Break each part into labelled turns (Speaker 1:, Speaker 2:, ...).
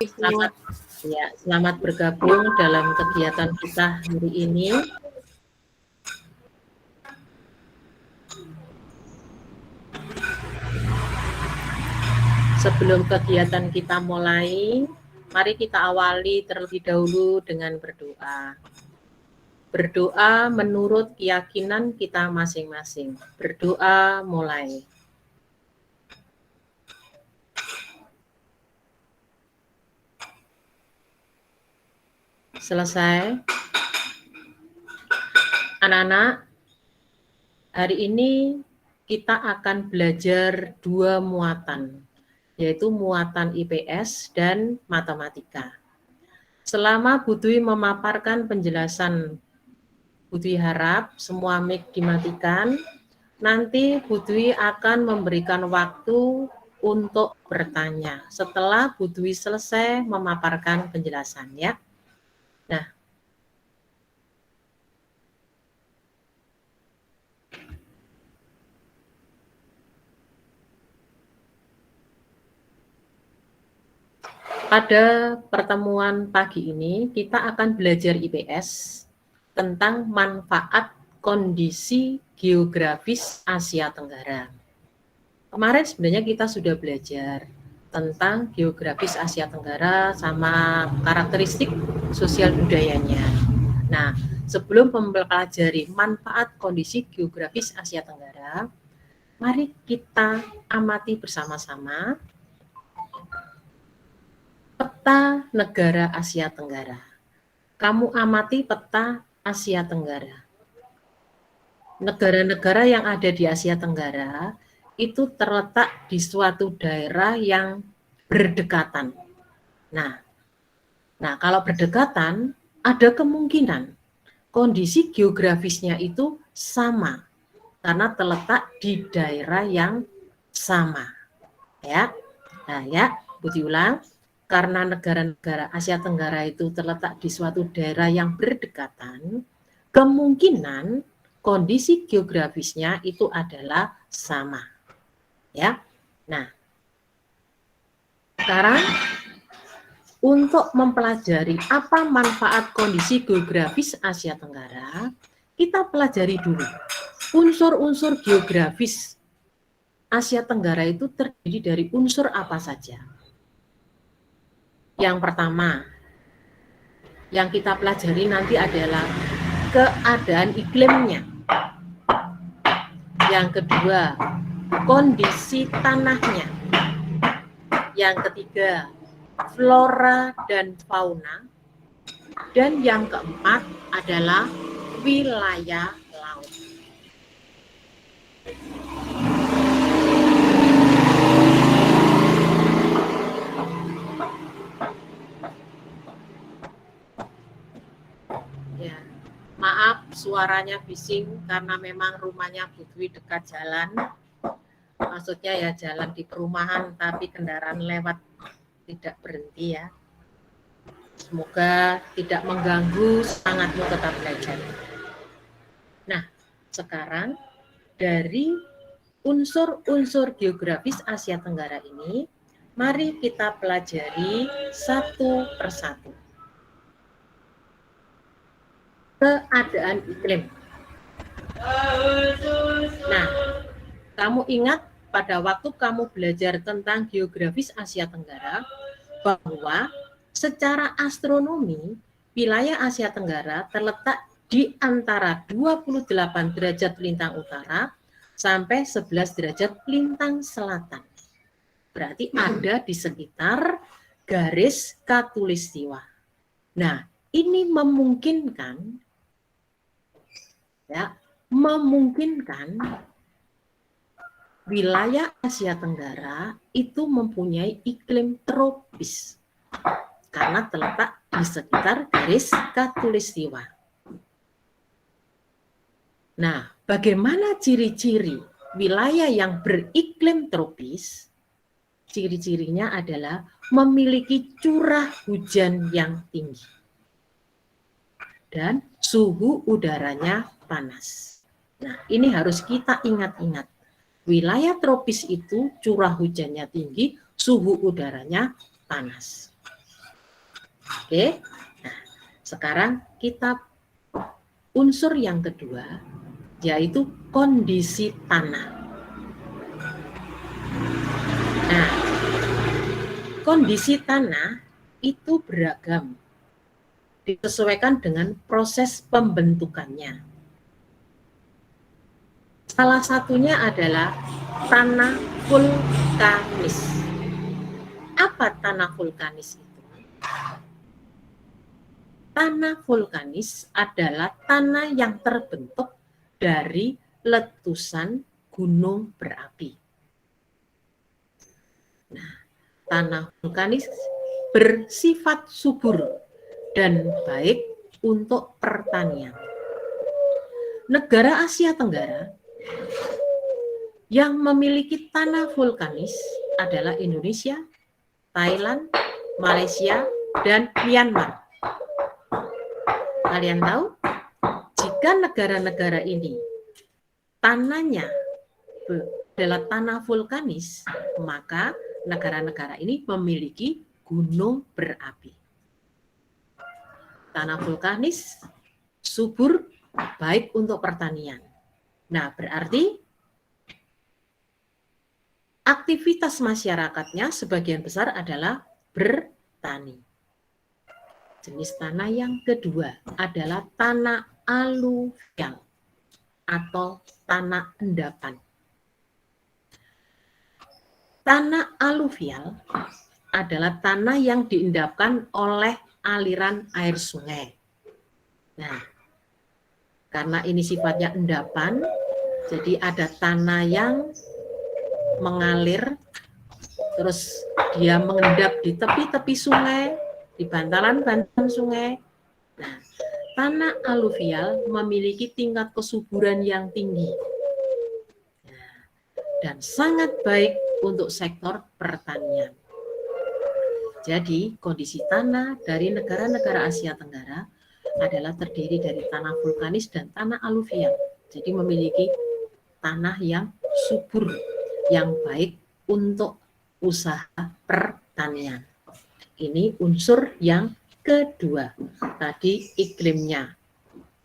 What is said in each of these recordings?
Speaker 1: semua.
Speaker 2: Selamat bergabung dalam kegiatan kita hari ini. Sebelum kegiatan kita mulai, mari kita awali terlebih dahulu dengan berdoa. Berdoa menurut keyakinan kita masing-masing. Berdoa mulai. Selesai. Anak-anak, hari ini kita akan belajar 2 muatan, yaitu muatan IPS dan matematika. Selama Bu Dwi memaparkan penjelasan, Bu Dwi harap semua mic dimatikan. Nanti Bu Dwi akan memberikan waktu untuk bertanya setelah Bu Dwi selesai memaparkan penjelasan, ya. Nah, pada pertemuan pagi ini kita akan belajar IPS tentang manfaat kondisi geografis Asia Tenggara. Kemarin sebenarnya kita sudah belajar tentang geografis Asia Tenggara sama karakteristik sosial budayanya. Nah, sebelum mempelajari manfaat kondisi geografis Asia Tenggara, mari kita amati bersama-sama peta negara Asia Tenggara. Kamu amati peta Asia Tenggara. Negara-negara yang ada di Asia Tenggara itu terletak di suatu daerah yang berdekatan. Nah, kalau berdekatan, ada kemungkinan kondisi geografisnya itu sama karena terletak di daerah yang sama. Ya, nah ya, Budi ulang. Karena negara-negara Asia Tenggara itu terletak di suatu daerah yang berdekatan, kemungkinan kondisi geografisnya itu adalah sama. Ya. Nah, sekarang untuk mempelajari apa manfaat kondisi geografis Asia Tenggara, kita pelajari dulu unsur-unsur geografis Asia Tenggara itu terdiri dari unsur apa saja. Yang pertama, yang kita pelajari nanti adalah keadaan iklimnya. Yang kedua, kondisi tanahnya. Yang ketiga, flora dan fauna. Dan yang keempat adalah wilayah laut. Ya, maaf suaranya bising karena memang rumahnya Bu Dwi dekat jalan. Maksudnya ya jalan di perumahan tapi kendaraan lewat tidak berhenti ya. Semoga tidak mengganggu semangatmu tetap belajar. Nah, sekarang dari unsur-unsur geografis Asia Tenggara ini, mari kita pelajari satu persatu. Keadaan iklim. Nah, kamu ingat pada waktu kamu belajar tentang geografis Asia Tenggara bahwa secara astronomi wilayah Asia Tenggara terletak di antara 28 derajat lintang utara sampai 11 derajat lintang selatan. Berarti ada di sekitar garis khatulistiwa. Nah, ini memungkinkan wilayah Asia Tenggara itu mempunyai iklim tropis karena terletak di sekitar garis khatulistiwa. Nah, bagaimana ciri-ciri wilayah yang beriklim tropis? Ciri-cirinya adalah memiliki curah hujan yang tinggi dan suhu udaranya panas. Nah, ini harus kita ingat-ingat. Wilayah tropis itu curah hujannya tinggi, suhu udaranya panas. Oke. Nah, sekarang kita unsur yang kedua, yaitu kondisi tanah. Nah, kondisi tanah itu beragam, disesuaikan dengan proses pembentukannya. Salah satunya adalah tanah vulkanis. Apa tanah vulkanis itu? Tanah vulkanis adalah tanah yang terbentuk dari letusan gunung berapi. Nah, tanah vulkanis bersifat subur dan baik untuk pertanian. Negara Asia Tenggara yang memiliki tanah vulkanis adalah Indonesia, Thailand, Malaysia, dan Myanmar. Kalian tahu, jika negara-negara ini tanahnya adalah tanah vulkanis, maka negara-negara ini memiliki gunung berapi. Tanah vulkanis subur, baik untuk pertanian. Nah, berarti aktivitas masyarakatnya sebagian besar adalah bertani. Jenis tanah yang kedua adalah tanah aluvial atau tanah endapan. Tanah aluvial adalah tanah yang diendapkan oleh aliran air sungai. Nah, karena ini sifatnya endapan, jadi ada tanah yang mengalir, terus dia mengendap di tepi-tepi sungai, di bantaran-bantaran sungai. Nah, tanah aluvial memiliki tingkat kesuburan yang tinggi dan sangat baik untuk sektor pertanian. Jadi, kondisi tanah dari negara-negara Asia Tenggara adalah terdiri dari tanah vulkanis dan tanah aluvial. Jadi, memiliki tanah yang subur, yang baik untuk usaha pertanian. Ini unsur yang kedua. Tadi iklimnya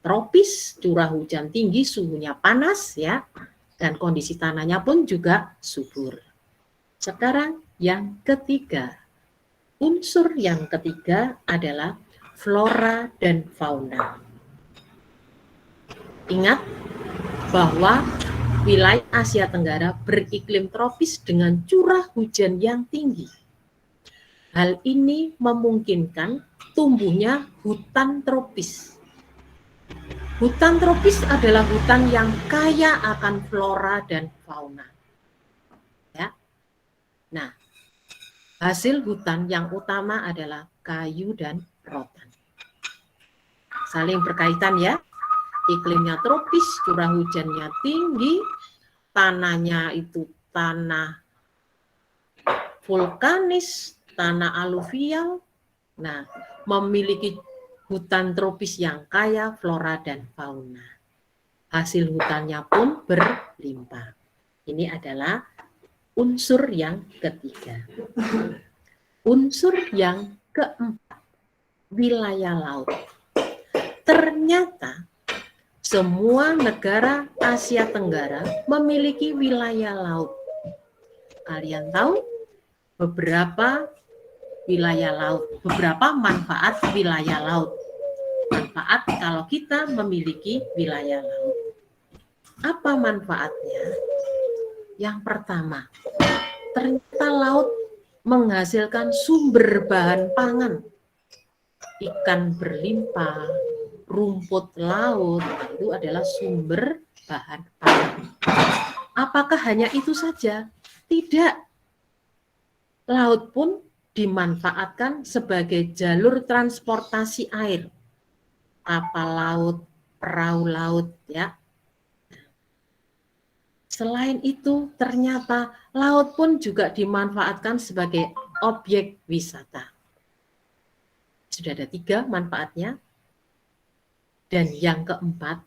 Speaker 2: tropis, curah hujan tinggi, suhunya panas ya, dan kondisi tanahnya pun juga subur. Sekarang yang ketiga. Unsur yang ketiga adalah flora dan fauna. Ingat bahwa wilayah Asia Tenggara beriklim tropis dengan curah hujan yang tinggi. Hal ini memungkinkan tumbuhnya hutan tropis. Hutan tropis adalah hutan yang kaya akan flora dan fauna. Ya. Nah, hasil hutan yang utama adalah kayu dan rotan. Saling berkaitan ya. Iklimnya tropis, curah hujannya tinggi, tanahnya itu tanah vulkanis, tanah aluvial. Nah, memiliki hutan tropis yang kaya flora dan fauna. Hasil hutannya pun berlimpah. Ini adalah unsur yang ketiga. Unsur yang keempat, wilayah laut. Ternyata semua negara Asia Tenggara memiliki wilayah laut. Kalian tahu beberapa wilayah laut, beberapa manfaat wilayah laut. Manfaat kalau kita memiliki wilayah laut. Apa manfaatnya? Yang pertama, ternyata laut menghasilkan sumber bahan pangan. Ikan berlimpah, rumput laut, itu adalah sumber bahan pangan. Apakah hanya itu saja? Tidak. Laut pun dimanfaatkan sebagai jalur transportasi air. Kapal laut, perahu laut, ya. Selain itu, ternyata laut pun juga dimanfaatkan sebagai objek wisata. Sudah ada 3 manfaatnya. Dan yang keempat,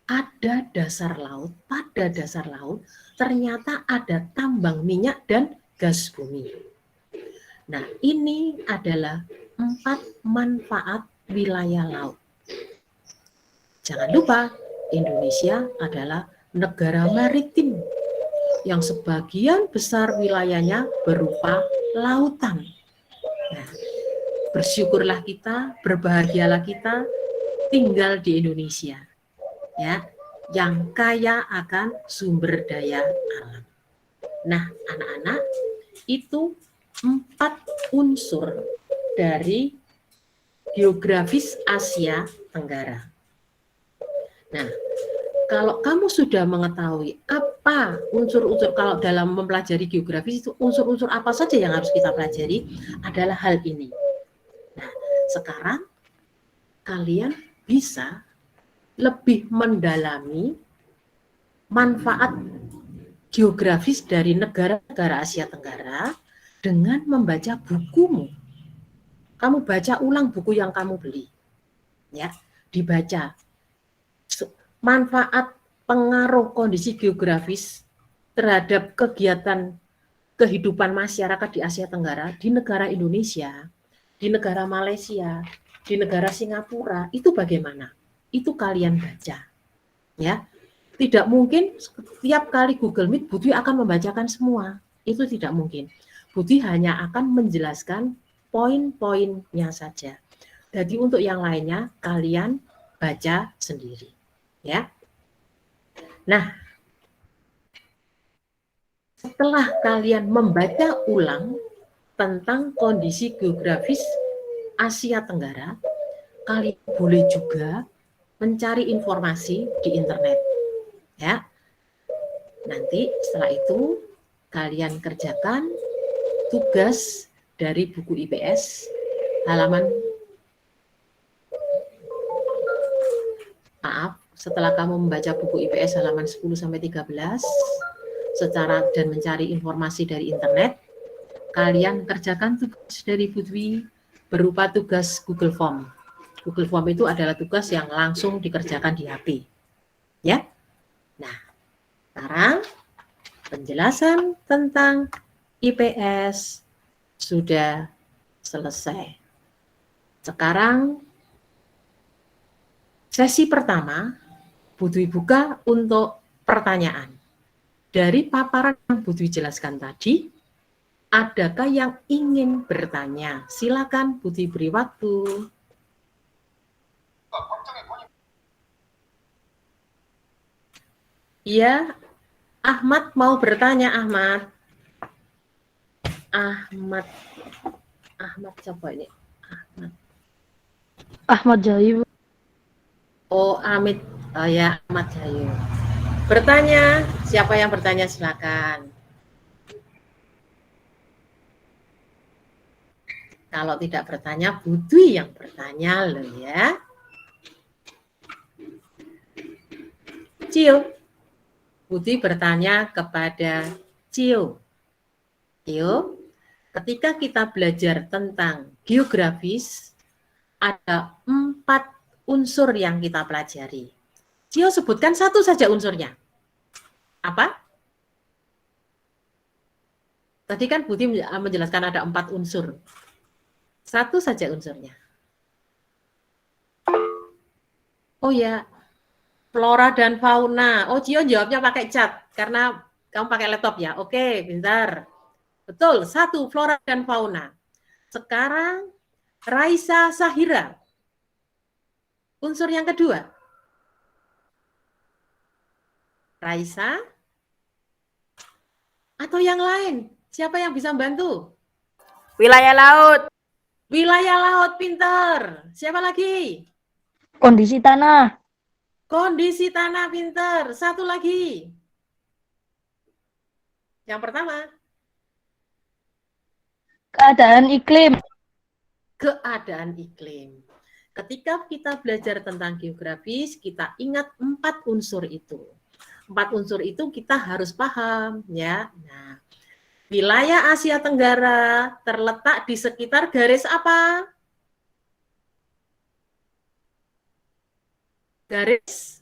Speaker 2: ada dasar laut. Pada dasar laut, ternyata ada tambang minyak dan gas bumi. Nah, ini adalah 4 manfaat wilayah laut. Jangan lupa, Indonesia adalah negara maritim yang sebagian besar wilayahnya berupa lautan. Nah, bersyukurlah kita, berbahagialah kita tinggal di Indonesia, ya, yang kaya akan sumber daya alam. Nah, anak-anak, itu 4 unsur dari geografis Asia Tenggara. Nah, kalau kamu sudah mengetahui apa unsur-unsur, kalau dalam mempelajari geografis itu unsur-unsur apa saja yang harus kita pelajari, adalah hal ini. Nah, sekarang kalian bisa lebih mendalami manfaat geografis dari negara-negara Asia Tenggara dengan membaca bukumu. Kamu baca ulang buku yang kamu beli, ya, dibaca. Manfaat pengaruh kondisi geografis terhadap kegiatan kehidupan masyarakat di Asia Tenggara, di negara Indonesia, di negara Malaysia, di negara Singapura, itu bagaimana? Itu kalian baca, ya. Tidak mungkin setiap kali Google Meet Budi akan membacakan semua, itu tidak mungkin. Budi hanya akan menjelaskan poin-poinnya saja. Jadi untuk yang lainnya kalian baca sendiri, ya. Nah, setelah kalian membaca ulang tentang kondisi geografis Asia Tenggara, kalian boleh juga mencari informasi di internet, ya. Nanti setelah itu kalian kerjakan tugas dari buku IPS halaman, setelah kamu membaca buku IPS halaman 10-13 secara dan mencari informasi dari internet, kalian kerjakan tugas dari Budwi berupa tugas Google Form. Google Form itu adalah tugas yang langsung dikerjakan di HP, ya. Nah, sekarang penjelasan tentang IPS sudah selesai. Sekarang sesi pertama Budwi buka untuk pertanyaan. Dari paparan yang Budwi jelaskan tadi, adakah yang ingin bertanya? Silakan Budwi beri waktu. Iya, Ahmad mau bertanya, Ahmad. Ahmad coba ini.
Speaker 1: Ahmad Jayu.
Speaker 2: Oh, Ahmad Jayu. Bertanya, siapa yang bertanya silakan. Kalau tidak bertanya, Budwi yang bertanya loh ya. Cio, Budwi bertanya kepada Cio. Cio, ketika kita belajar tentang geografis, ada 4 unsur yang kita pelajari. Cio sebutkan satu saja unsurnya. Apa? Tadi kan Budwi menjelaskan ada 4 unsur. Satu saja unsurnya. Oh ya, flora dan fauna. Oh, Cio jawabnya pakai chat karena kamu pakai laptop ya. Oke, pintar. Betul, 1 flora dan fauna. Sekarang Raisa Sahira. Unsur yang kedua. Raisa atau yang lain? Siapa yang bisa membantu?
Speaker 3: Wilayah laut.
Speaker 2: Wilayah laut, pintar. Siapa lagi?
Speaker 1: Kondisi tanah.
Speaker 2: Kondisi tanah, pintar. Satu lagi. Yang pertama.
Speaker 1: Keadaan iklim.
Speaker 2: Keadaan iklim. Ketika kita belajar tentang geografis, kita ingat 4 unsur itu. 4 unsur itu kita harus paham, ya. Nah, wilayah Asia Tenggara terletak di sekitar garis apa? Garis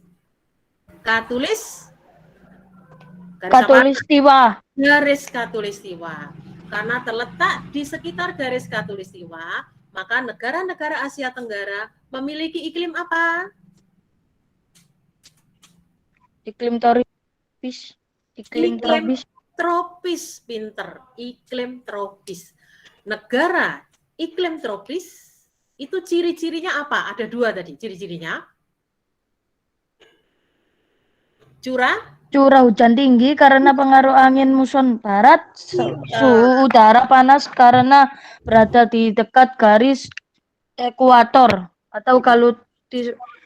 Speaker 1: Katulistiwa.
Speaker 2: Garis Katulistiwa. Karena terletak di sekitar garis Katulistiwa, Maka negara-negara Asia Tenggara memiliki iklim apa?
Speaker 1: Iklim tropis. Iklim
Speaker 2: Iklim
Speaker 1: tropis.
Speaker 2: tropis, pinter. Iklim tropis. Negara iklim tropis itu ciri-cirinya apa? Ada 2 tadi ciri-cirinya.
Speaker 1: Curah hujan tinggi karena pengaruh angin muson barat. Suhu udara panas karena berada di dekat garis ekuator atau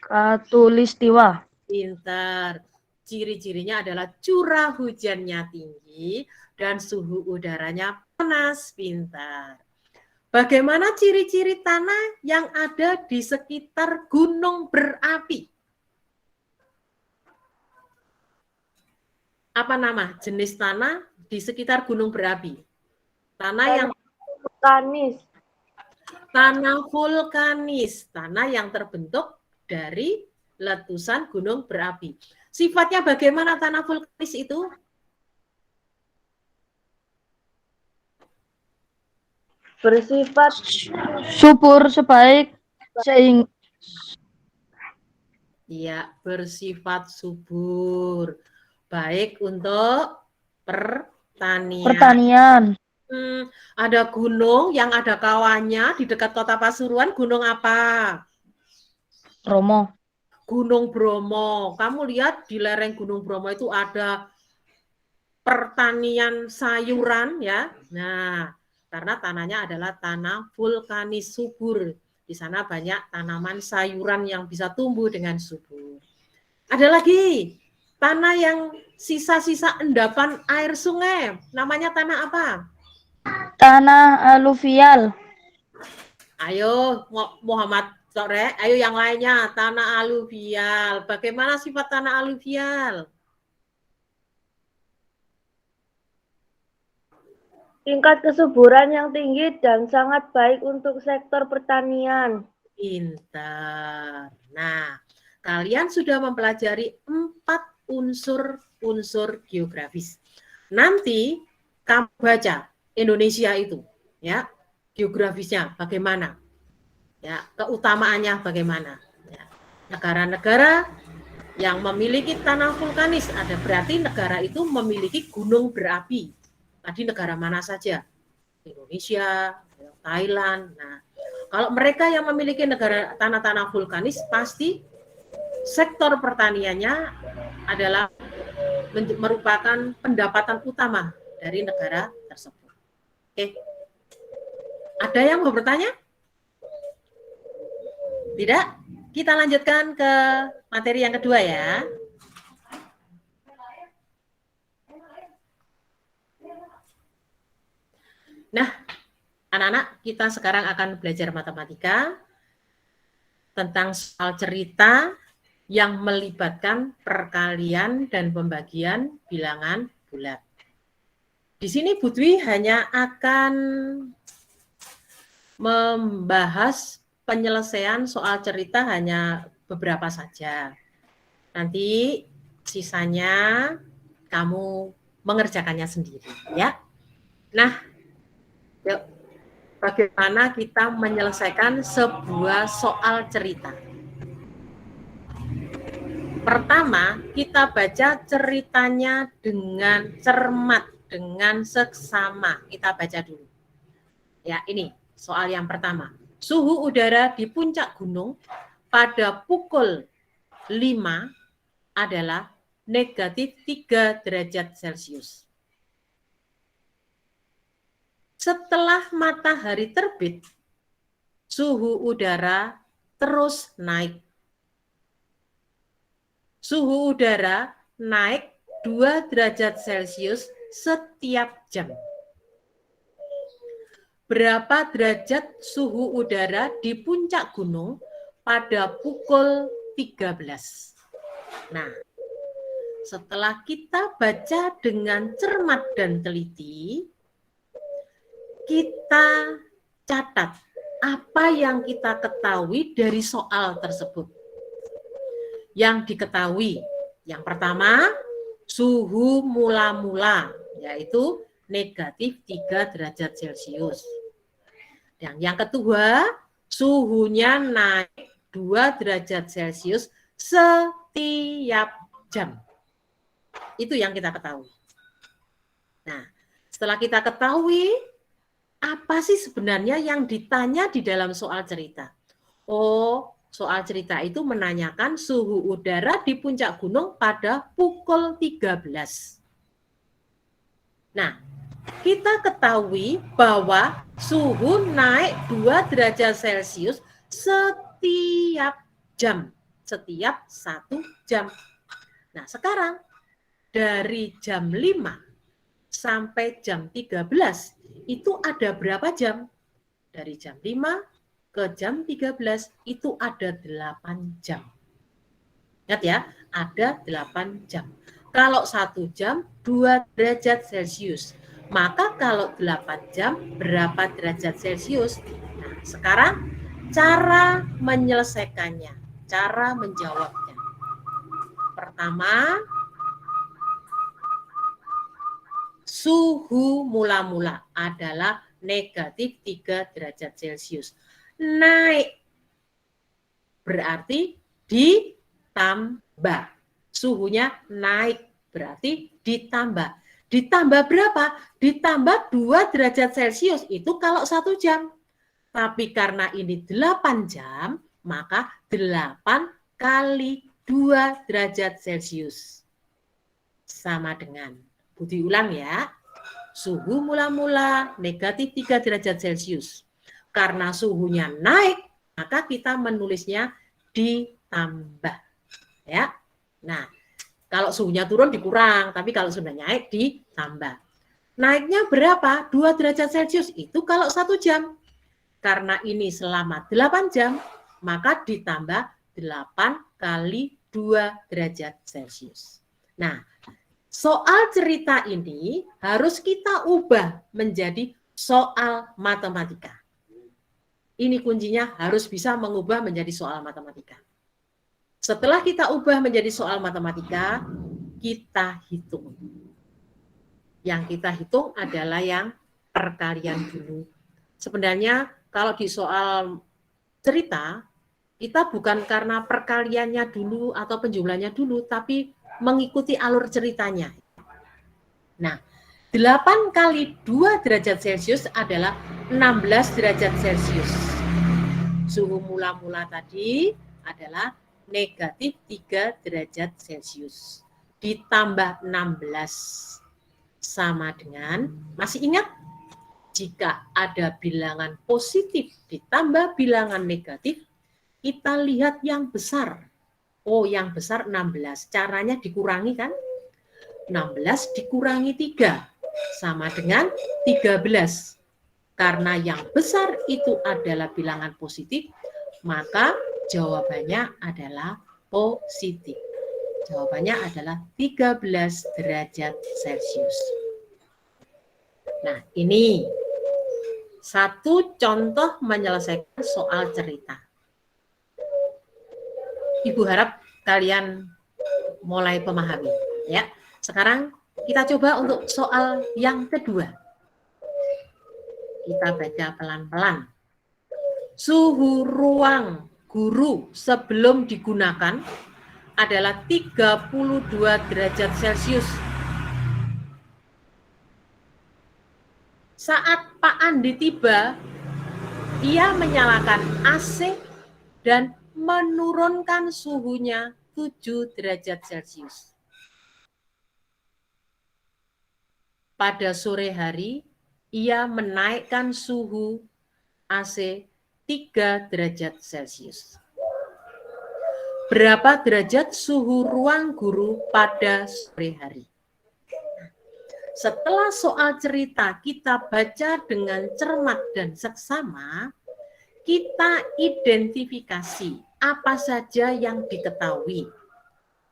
Speaker 1: khatulistiwa.
Speaker 2: Pintar. Ciri-cirinya adalah curah hujannya tinggi dan suhu udaranya panas. Pintar. Bagaimana ciri-ciri tanah yang ada di sekitar gunung berapi? Apa nama jenis tanah di sekitar gunung berapi? Tanah yang
Speaker 4: vulkanis.
Speaker 2: Tanah vulkanis, tanah yang terbentuk dari letusan gunung berapi. Sifatnya bagaimana tanah vulkanis itu?
Speaker 4: Bersifat
Speaker 1: Subur
Speaker 2: bersifat subur. Baik untuk
Speaker 1: pertanian.
Speaker 2: Ada gunung yang ada kawahnya di dekat kota Pasuruan, gunung apa?
Speaker 1: Bromo.
Speaker 2: Gunung Bromo. Kamu lihat di lereng Gunung Bromo itu ada pertanian sayuran ya. Nah, karena tanahnya adalah tanah vulkanis subur. Di sana banyak tanaman sayuran yang bisa tumbuh dengan subur. Ada lagi tanah yang sisa-sisa endapan air sungai. Namanya tanah apa?
Speaker 1: Tanah aluvial.
Speaker 2: Ayo Muhammad Sore, ayo yang lainnya. Tanah aluvial. Bagaimana sifat tanah aluvial?
Speaker 4: tingkat kesuburan yang tinggi dan sangat baik untuk sektor pertanian.
Speaker 2: Pintar. Nah, kalian sudah mempelajari 4 unsur geografis. Nanti kamu baca Indonesia itu, ya, geografisnya bagaimana, ya, keutamaannya bagaimana. Ya. Negara-negara yang memiliki tanah vulkanis ada berarti negara itu memiliki gunung berapi. Tadi negara mana saja? Indonesia, Thailand. Nah, kalau mereka yang memiliki negara tanah-tanah vulkanis pasti sektor pertaniannya adalah merupakan pendapatan utama dari negara tersebut. Oke. Ada yang mau bertanya? Tidak? Kita lanjutkan ke materi yang kedua ya. Nah, anak-anak, kita sekarang akan belajar matematika tentang soal cerita yang melibatkan perkalian dan pembagian bilangan bulat. Di sini Bu Dwi hanya akan membahas penyelesaian soal cerita hanya beberapa saja. Nanti sisanya kamu mengerjakannya sendiri, ya. Nah, yuk, bagaimana kita menyelesaikan sebuah soal cerita? Pertama, kita baca ceritanya dengan cermat, dengan seksama. Kita baca dulu. Ya, ini soal yang pertama. Suhu udara di puncak gunung pada pukul 5 adalah negatif 3 derajat Celcius. Setelah matahari terbit, suhu udara terus naik. Suhu udara naik 2 derajat Celcius setiap jam. Berapa derajat suhu udara di puncak gunung pada pukul 13? Nah, setelah kita baca dengan cermat dan teliti, kita catat apa yang kita ketahui dari soal tersebut. Yang diketahui, yang pertama, suhu mula-mula, yaitu negatif 3 derajat Celcius. Dan yang kedua, suhunya naik 2 derajat Celcius setiap jam. Itu yang kita ketahui. Nah, setelah kita ketahui, apa sih sebenarnya yang ditanya di dalam soal cerita? Oh, soal cerita itu menanyakan suhu udara di puncak gunung pada pukul 13. Nah, kita ketahui bahwa suhu naik 2 derajat Celcius setiap jam, setiap 1 jam. Nah, sekarang dari jam 5 sampai jam 13 itu ada berapa jam? Dari jam 5 ke jam 13 itu ada 8 jam. Ingat ya, ada 8 jam. Kalau 1 jam 2 derajat Celcius. Maka kalau 8 jam berapa derajat Celcius? Nah, sekarang cara menyelesaikannya, cara menjawabnya. Pertama, suhu mula-mula adalah negatif 3 derajat Celcius. Naik berarti ditambah. Suhunya naik berarti ditambah. Ditambah berapa? Ditambah 2 derajat Celcius. Itu kalau 1 jam. Tapi karena ini 8 jam, maka 8 kali 2 derajat Celcius. Sama dengan, Budi ulang ya, suhu mula-mula negatif 3 derajat Celcius. Karena suhunya naik, maka kita menulisnya ditambah. Ya. Nah, kalau suhunya turun dikurang, tapi kalau sudah naik ditambah. Naiknya berapa? 2 derajat Celcius. Itu kalau 1 jam. Karena ini selama 8 jam, maka ditambah 8 kali 2 derajat Celcius. Nah, soal cerita ini harus kita ubah menjadi soal matematika. Ini kuncinya, harus bisa mengubah menjadi soal matematika. Setelah kita ubah menjadi soal matematika, kita hitung. Yang kita hitung adalah yang perkalian dulu. Sebenarnya kalau di soal cerita, kita bukan karena perkaliannya dulu atau penjumlahnya dulu, tapi mengikuti alur ceritanya. Nah, 8 kali 2 derajat Celcius adalah 16 derajat Celcius. Suhu mula-mula tadi adalah negatif 3 derajat Celcius. Ditambah 16 sama dengan, masih ingat? Jika ada bilangan positif ditambah bilangan negatif, kita lihat yang besar. Oh, yang besar 16. Caranya dikurangi kan? 16 dikurangi 3 sama dengan 13. Karena yang besar itu adalah bilangan positif, maka jawabannya adalah positif. Jawabannya adalah 13 derajat Celcius. Nah, ini satu contoh menyelesaikan soal cerita. Ibu harap kalian mulai memahami. Ya. Sekarang kita coba untuk soal yang kedua. Kita baca pelan-pelan. Suhu ruang guru sebelum digunakan adalah 32 derajat Celcius. Saat Pak Andi tiba, ia menyalakan AC dan menurunkan suhunya 7 derajat Celcius. Pada sore hari, ia menaikkan suhu AC 3 derajat Celcius. Berapa derajat suhu ruang guru pada sore hari? Setelah soal cerita kita baca dengan cermat dan seksama, kita identifikasi apa saja yang diketahui.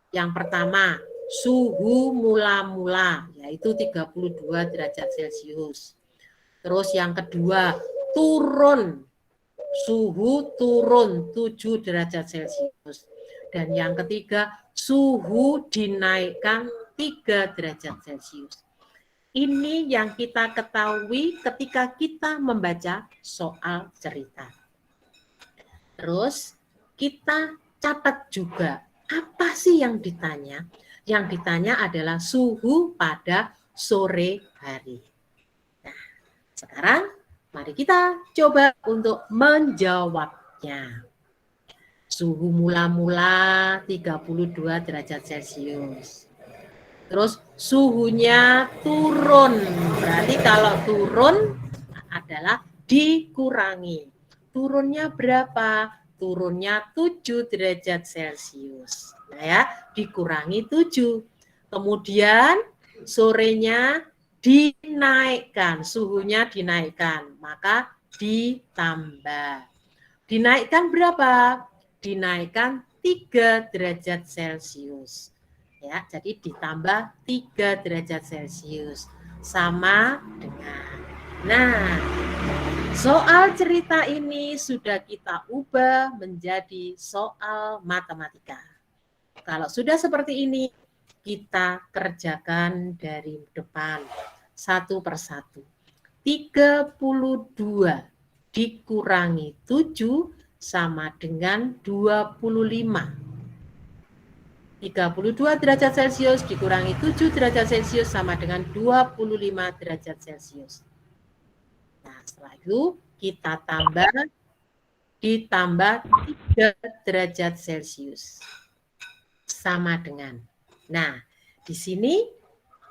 Speaker 2: Yang pertama, suhu mula-mula, yaitu 32 derajat Celcius. Terus yang kedua, suhu turun 7 derajat Celcius. Dan yang ketiga, suhu dinaikkan 3 derajat Celcius. Ini yang kita ketahui ketika kita membaca soal cerita. Terus kita catat juga apa sih yang ditanya? Yang ditanya adalah suhu pada sore hari. Nah, sekarang mari kita coba untuk menjawabnya. Suhu mula-mula 32 derajat Celcius. Terus suhunya turun. Berarti kalau turun adalah dikurangi. Turunnya berapa? Turunnya 7 derajat Celcius. Nah ya, dikurangi 7. Kemudian sorenya dinaikkan, suhunya dinaikkan, maka ditambah. Dinaikkan berapa? Dinaikkan 3 derajat Celcius. Ya, jadi ditambah 3 derajat Celcius sama dengan. Nah, soal cerita ini sudah kita ubah menjadi soal matematika. Kalau sudah seperti ini, kita kerjakan dari depan satu persatu. 32 dikurangi 7 sama dengan 25. 32 derajat Celcius dikurangi 7 derajat Celcius sama dengan 25 derajat Celcius. Nah, setelah itu kita ditambah 3 derajat Celcius. Sama dengan. Nah, di sini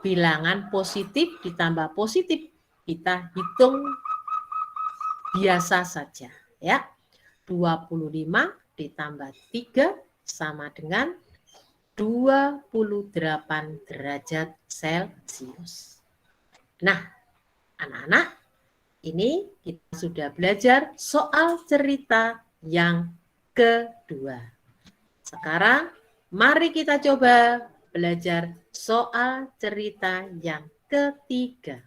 Speaker 2: bilangan positif ditambah positif. Kita hitung biasa saja, ya. 25 ditambah 3 sama dengan 28 derajat Celcius. Nah, anak-anak, ini kita sudah belajar soal cerita yang kedua. Sekarang, mari kita coba belajar soal cerita yang ketiga.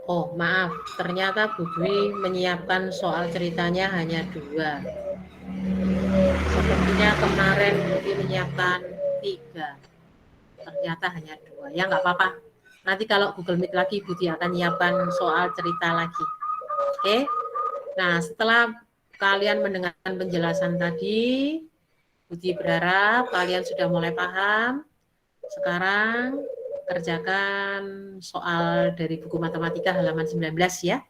Speaker 2: Oh, maaf, ternyata Bu Dwi menyiapkan soal ceritanya hanya 2. Sepertinya kemarin Bu Dwi menyiapkan 3. Ternyata hanya 2. Ya, nggak apa-apa. Nanti kalau Google Meet lagi, Bu Dwi akan menyiapkan soal cerita lagi. Oke? Nah, setelah kalian mendengarkan penjelasan tadi, Bu Dwi berharap kalian sudah mulai paham. Sekarang kerjakan soal dari buku matematika halaman 19 ya.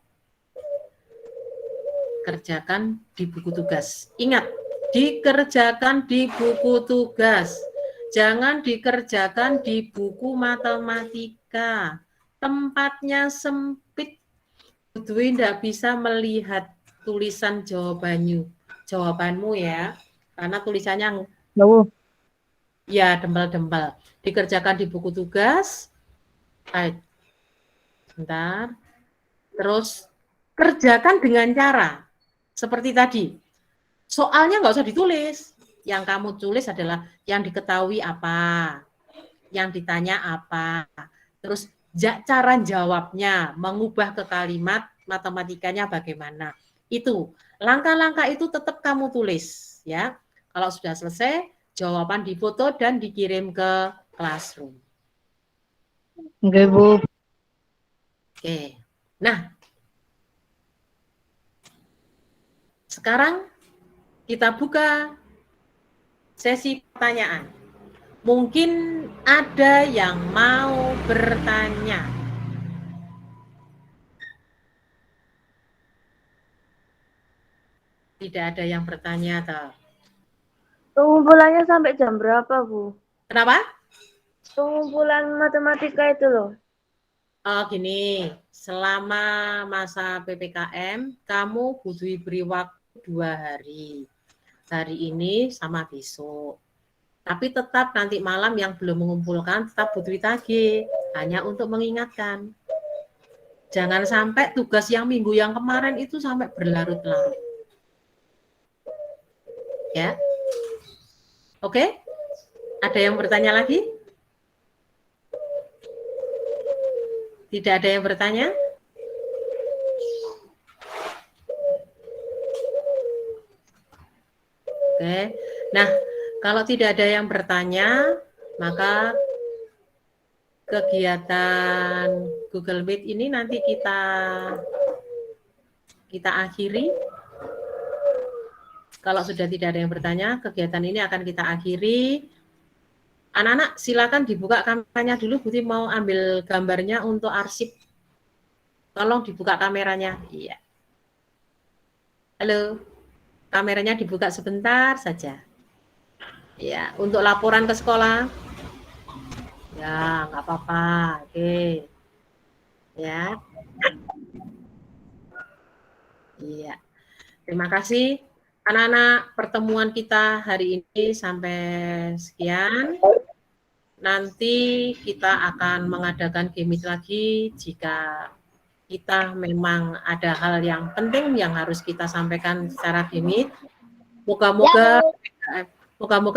Speaker 2: Kerjakan di buku tugas. Ingat, dikerjakan di buku tugas. Jangan dikerjakan di buku matematika. Tempatnya sempit. Dwi tidak bisa melihat tulisan jawabanmu ya. Karena tulisannya ya dempel-dempel. Dikerjakan di buku tugas. Bentar. Terus kerjakan dengan cara seperti tadi. Soalnya nggak usah ditulis. Yang kamu tulis adalah yang diketahui apa, yang ditanya apa. Terus cara jawabnya, mengubah ke kalimat matematikanya bagaimana. Itu langkah-langkah itu tetap kamu tulis ya. Kalau sudah selesai, jawaban difoto dan dikirim ke classroom.
Speaker 1: Oke, Bu.
Speaker 2: Oke. Nah, sekarang kita buka sesi pertanyaan. Mungkin ada yang mau bertanya. Tidak ada yang bertanya, toh.
Speaker 4: Pengumpulannya sampai jam berapa, Bu?
Speaker 2: Kenapa?
Speaker 4: Pengumpulan matematika itu loh.
Speaker 2: Oh, gini, selama masa PPKM, kamu butuh beri waktu 2 hari. Hari ini sama besok. Tapi tetap nanti malam yang belum mengumpulkan tetap butuh tagih, hanya untuk mengingatkan. Jangan sampai tugas yang minggu yang kemarin itu sampai berlarut-larut. Ya. Oke? Ada yang bertanya lagi? Tidak ada yang bertanya? Oke. Nah, kalau tidak ada yang bertanya, maka kegiatan Google Meet ini nanti kita akhiri. Kalau sudah tidak ada yang bertanya, kegiatan ini akan kita akhiri. Anak-anak silakan dibuka kameranya dulu. Buti mau ambil gambarnya untuk arsip. Tolong dibuka kameranya. Iya. Halo. Kameranya dibuka sebentar saja. Ya, untuk laporan ke sekolah. Ya, nggak apa-apa. Oke. Ya. Iya. Terima kasih. Anak-anak, pertemuan kita hari ini sampai sekian. Nanti kita akan mengadakan game meet lagi jika kita memang ada hal yang penting yang harus kita sampaikan secara game meet. Moga-moga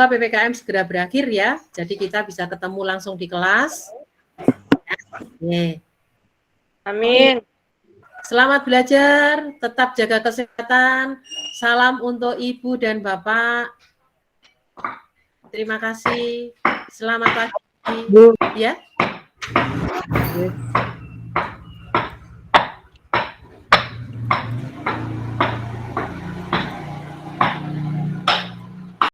Speaker 2: PPKM segera berakhir ya. Jadi kita bisa ketemu langsung di kelas.
Speaker 3: Amin.
Speaker 2: Selamat belajar, tetap jaga kesehatan. Salam untuk Ibu dan Bapak. Terima kasih. Selamat pagi. Ya.